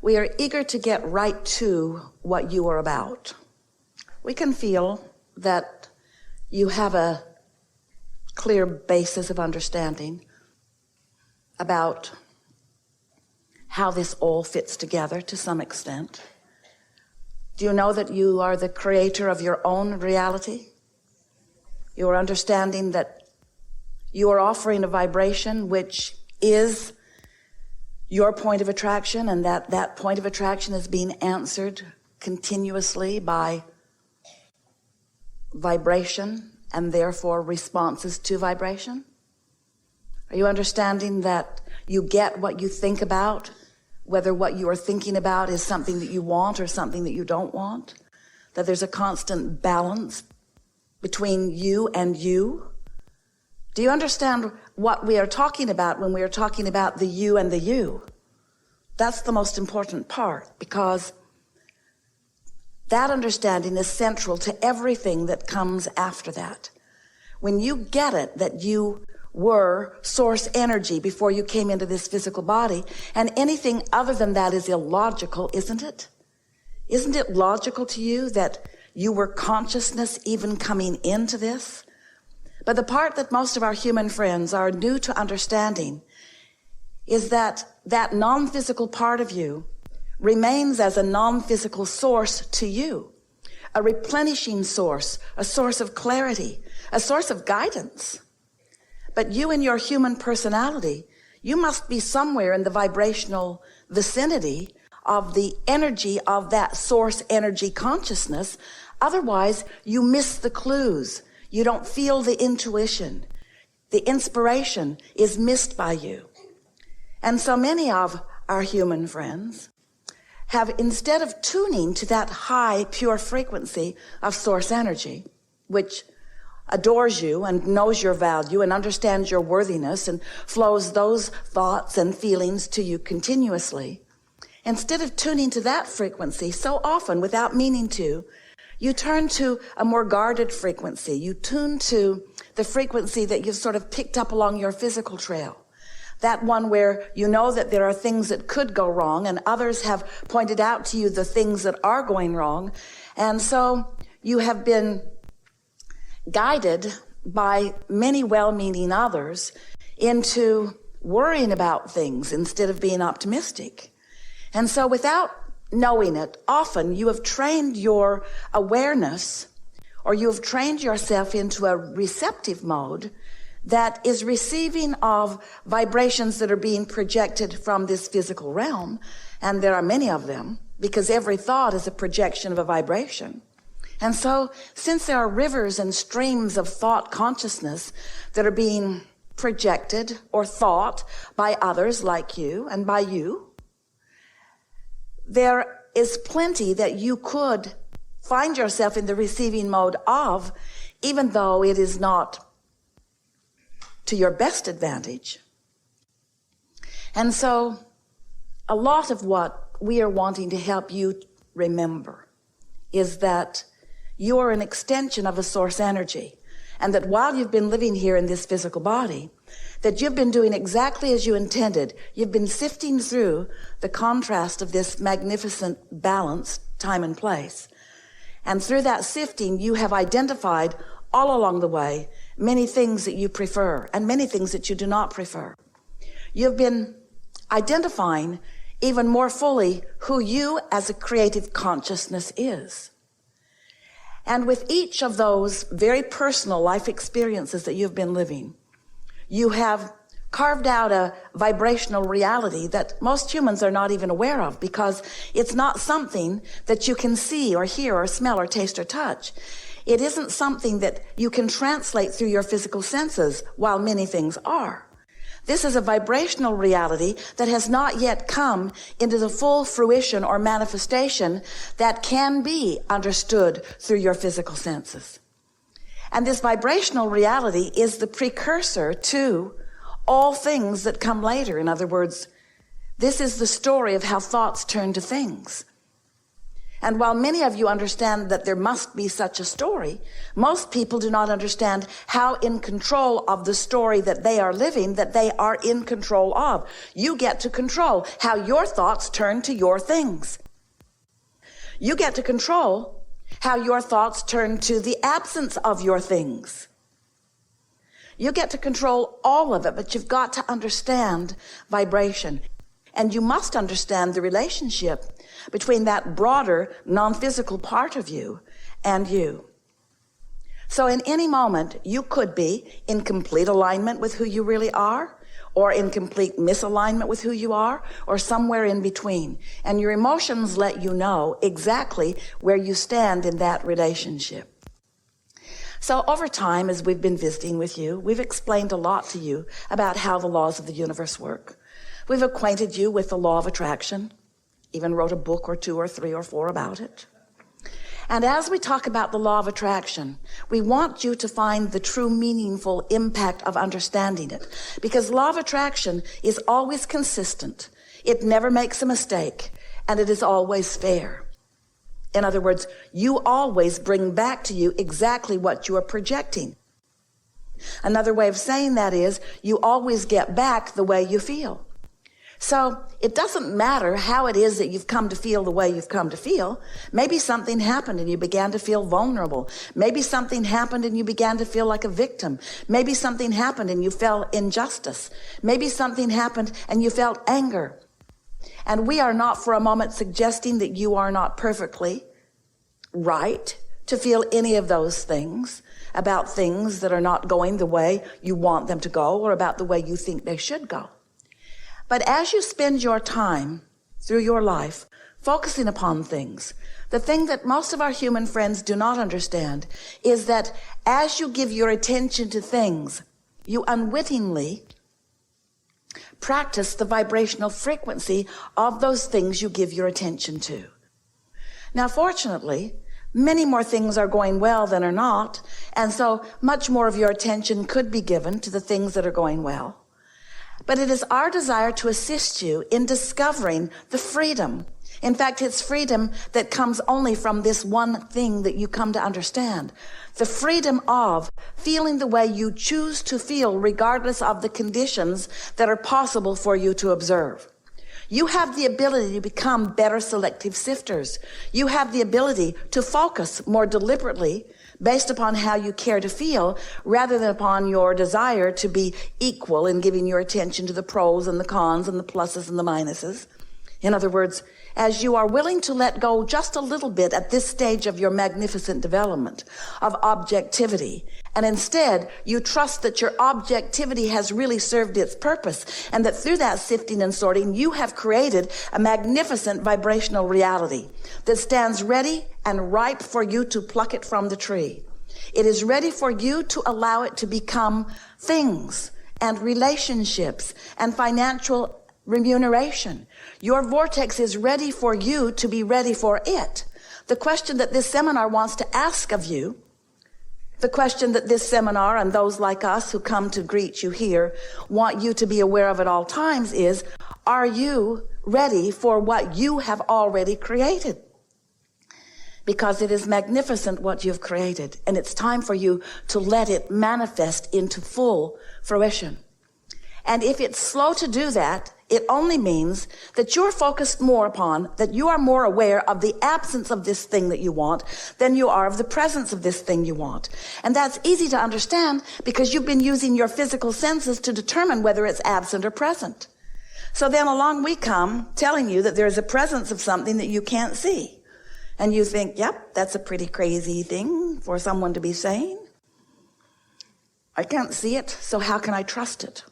we are eager to get right to what you are about. We can feel that you have a clear basis of understanding about how this all fits together to some extent. Do you know that you are the creator of your own reality? You are understanding that you are offering a vibration which is your point of attraction, and that point of attraction is being answered continuously by vibration and therefore responses to vibration? Are you understanding that you get what you think about, whether what you are thinking about is something that you want or something that you don't want? That there's a constant balance between you and you? Do you understand what we are talking about when we are talking about the you and the you? That's the most important part, because that understanding is central to everything that comes after that. When you get it, that you were source energy before you came into this physical body, and anything other than that is illogical, isn't it? Isn't it logical to you that you were consciousness even coming into this? But the part that most of our human friends are new to understanding is that that non-physical part of you remains as a non-physical source to you, a replenishing source, a source of clarity, a source of guidance. But you in your human personality, you must be somewhere in the vibrational vicinity of the energy of that source energy consciousness. Otherwise, you miss the clues. You don't feel the intuition. The inspiration is missed by you. And so many of our human friends have, instead of tuning to that high, pure frequency of source energy, which adores you and knows your value and understands your worthiness and flows those thoughts and feelings to you continuously, instead of tuning to that frequency, so often without meaning to, you turn to a more guarded frequency. You tune to the frequency that you've sort of picked up along your physical trail. That one where you know that there are things that could go wrong, and others have pointed out to you the things that are going wrong. And so you have been guided by many well-meaning others into worrying about things instead of being optimistic. And so without knowing it, often you have trained your awareness, or you have trained yourself into a receptive mode that is receiving of vibrations that are being projected from this physical realm. And there are many of them, because every thought is a projection of a vibration. And so, since there are rivers and streams of thought consciousness that are being projected or thought by others like you and by you, there is plenty that you could find yourself in the receiving mode of, even though it is not to your best advantage. And so, a lot of what we are wanting to help you remember is that you are an extension of a source energy, and that while you've been living here in this physical body, that you've been doing exactly as you intended. You've been sifting through the contrast of this magnificent balance, time and place. And through that sifting, you have identified all along the way many things that you prefer and many things that you do not prefer. You've been identifying even more fully who you as a creative consciousness is. And with each of those very personal life experiences that you've been living, you have carved out a vibrational reality that most humans are not even aware of, because it's not something that you can see or hear or smell or taste or touch. It isn't something that you can translate through your physical senses, while many things are. This is a vibrational reality that has not yet come into the full fruition or manifestation that can be understood through your physical senses. And this vibrational reality is the precursor to all things that come later. In other words, this is the story of how thoughts turn to things. And while many of you understand that there must be such a story, most people do not understand how in control of the story that they are living, that they are in control of. You get to control how your thoughts turn to your things. You get to control how your thoughts turn to the absence of your things. You get to control all of it, but you've got to understand vibration. And you must understand the relationship between that broader, non-physical part of you and you. So in any moment, you could be in complete alignment with who you really are, or in complete misalignment with who you are, or somewhere in between. And your emotions let you know exactly where you stand in that relationship. So over time, as we've been visiting with you, we've explained a lot to you about how the laws of the universe work. We've acquainted you with the law of attraction, even wrote a book or 2 or 3 or 4 about it. And as we talk about the law of attraction, we want you to find the true meaningful impact of understanding it. Because law of attraction is always consistent. It never makes a mistake, and it is always fair. In other words, you always bring back to you exactly what you are projecting. Another way of saying that is, you always get back the way you feel. So it doesn't matter how it is that you've come to feel the way you've come to feel. Maybe something happened and you began to feel vulnerable. Maybe something happened and you began to feel like a victim. Maybe something happened and you felt injustice. Maybe something happened and you felt anger. And we are not for a moment suggesting that you are not perfectly right to feel any of those things about things that are not going the way you want them to go, or about the way you think they should go. But as you spend your time through your life focusing upon things, the thing that most of our human friends do not understand is that as you give your attention to things, you unwittingly practice the vibrational frequency of those things you give your attention to. Now, fortunately, many more things are going well than are not, and so much more of your attention could be given to the things that are going well. But it is our desire to assist you in discovering the freedom. In fact, it's freedom that comes only from this one thing that you come to understand. The freedom of feeling the way you choose to feel, regardless of the conditions that are possible for you to observe. You have the ability to become better selective sifters. You have the ability to focus more deliberately based upon how you care to feel, rather than upon your desire to be equal in giving your attention to the pros and the cons and the pluses and the minuses. In other words, as you are willing to let go just a little bit at this stage of your magnificent development of objectivity, and instead you trust that your objectivity has really served its purpose, and that through that sifting and sorting you have created a magnificent vibrational reality that stands ready and ripe for you to pluck it from the tree. It is ready for you to allow it to become things and relationships and financial remuneration. Your vortex is ready for you to be ready for it. The question that this seminar wants to ask of you, the question that this seminar and those like us who come to greet you here want you to be aware of at all times is, are you ready for what you have already created? Because it is magnificent what you've created, and it's time for you to let it manifest into full fruition. And if it's slow to do that, it only means that you're focused more upon, that you are more aware of the absence of this thing that you want than you are of the presence of this thing you want. And that's easy to understand because you've been using your physical senses to determine whether it's absent or present. So then along we come telling you that there's a presence of something that you can't see. And you think, yep, that's a pretty crazy thing for someone to be saying. I can't see it, so how can I trust it?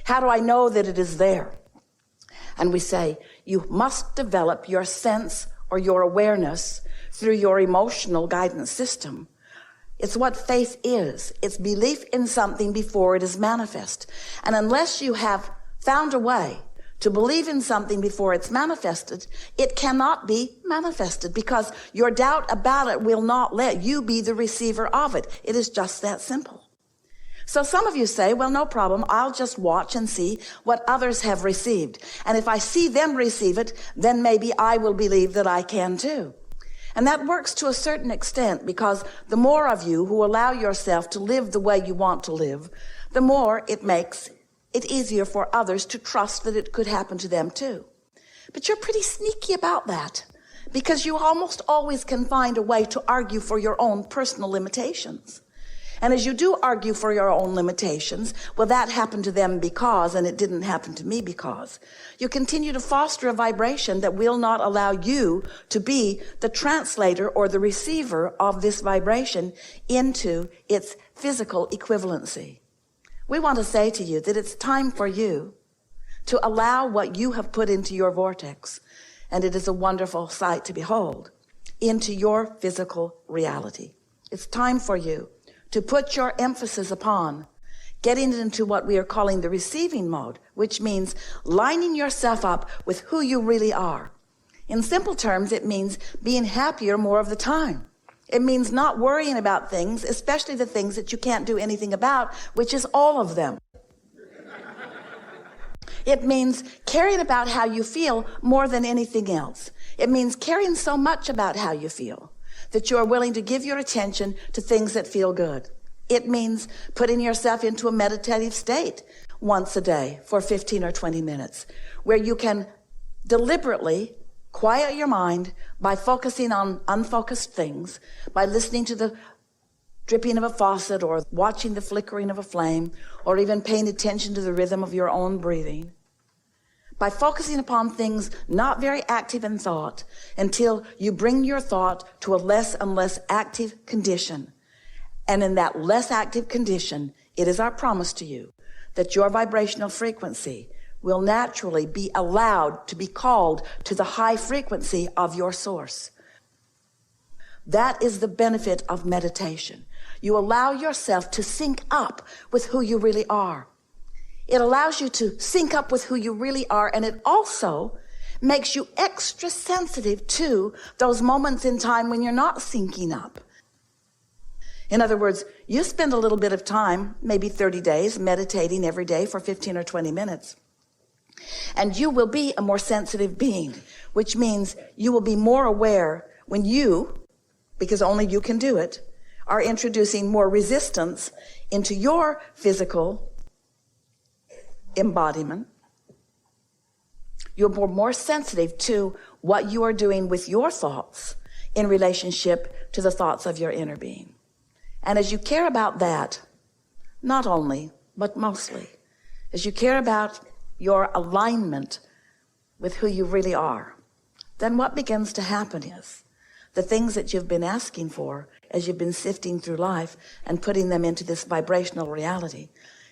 How do I know that it is there? And we say, you must develop your sense or your awareness through your emotional guidance system. It's what faith is. It's belief in something before it is manifest. And unless you have found a way to believe in something before it's manifested, it cannot be manifested because your doubt about it will not let you be the receiver of it. It is just that simple. So some of you say, well, no problem. I'll just watch and see what others have received. And if I see them receive it, then maybe I will believe that I can too. And that works to a certain extent, because the more of you who allow yourself to live the way you want to live, the more it makes it easier for others to trust that it could happen to them too. But you're pretty sneaky about that, because you almost always can find a way to argue for your own personal limitations. And as you do argue for your own limitations, well, that happened to them because, and it didn't happen to me because, you continue to foster a vibration that will not allow you to be the translator or the receiver of this vibration into its physical equivalency. We want to say to you that it's time for you to allow what you have put into your vortex, and it is a wonderful sight to behold, into your physical reality. It's time for you to put your emphasis upon getting into what we are calling the receiving mode, which means lining yourself up with who you really are. In simple terms, it means being happier more of the time. It means not worrying about things, especially the things that you can't do anything about, which is all of them. It means caring about how you feel more than anything else. It means caring so much about how you feel that you are willing to give your attention to things that feel good. It means putting yourself into a meditative state once a day for 15 or 20 minutes, where you can deliberately quiet your mind by focusing on unfocused things, by listening to the dripping of a faucet or watching the flickering of a flame, or even paying attention to the rhythm of your own breathing. By focusing upon things not very active in thought until you bring your thought to a less and less active condition. And in that less active condition, it is our promise to you that your vibrational frequency will naturally be allowed to be called to the high frequency of your source. That is the benefit of meditation. You allow yourself to sync up with who you really are. It allows you to sync up with who you really are, and it also makes you extra sensitive to those moments in time when you're not syncing up. In other words, you spend a little bit of time, maybe 30 days, meditating every day for 15 or 20 minutes. And you will be a more sensitive being, which means you will be more aware when you, because only you can do it, are introducing more resistance into your physical embodiment. You're more sensitive to what you are doing with your thoughts in relationship to the thoughts of your inner being. And as you care about that, not only, but mostly, as you care about your alignment with who you really are, then what begins to happen is the things that you've been asking for as you've been sifting through life and putting them into this vibrational reality.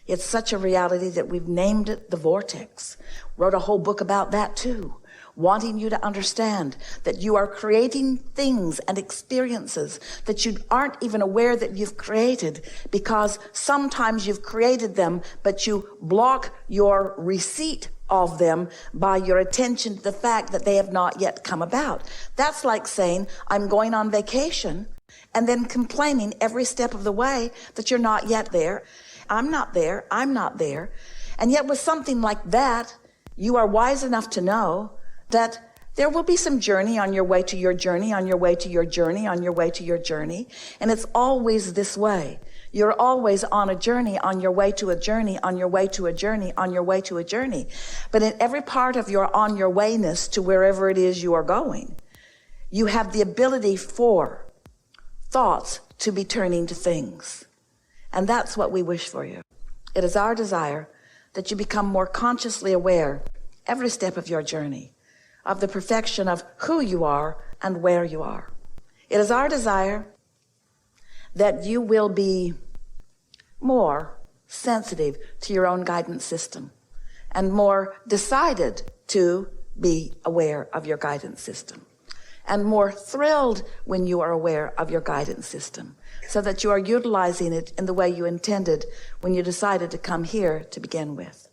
It's such a reality that we've named it the vortex. Wrote a whole book about that too, wanting you to understand that you are creating things and experiences that you aren't even aware that you've created, because sometimes you've created them, but you block your receipt of them by your attention to the fact that they have not yet come about. That's like saying, I'm going on vacation, and then complaining every step of the way that you're not yet there. I'm not there. I'm not there. And yet with something like that, you are wise enough to know that there will be some journey on your way to your journey, on your way to your journey, on your way to your journey. And it's always this way. You're always on a journey, on your way to a journey, on your way to a journey, on your way to a journey. But in every part of your on your wayness to wherever it is you are going, you have the ability for thoughts to be turning to things. And that's what we wish for you. It is our desire that you become more consciously aware every step of your journey of the perfection of who you are and where you are. It is our desire that you will be more sensitive to your own guidance system and more decided to be aware of your guidance system, and more thrilled when you are aware of your guidance system, so that you are utilizing it in the way you intended when you decided to come here to begin with.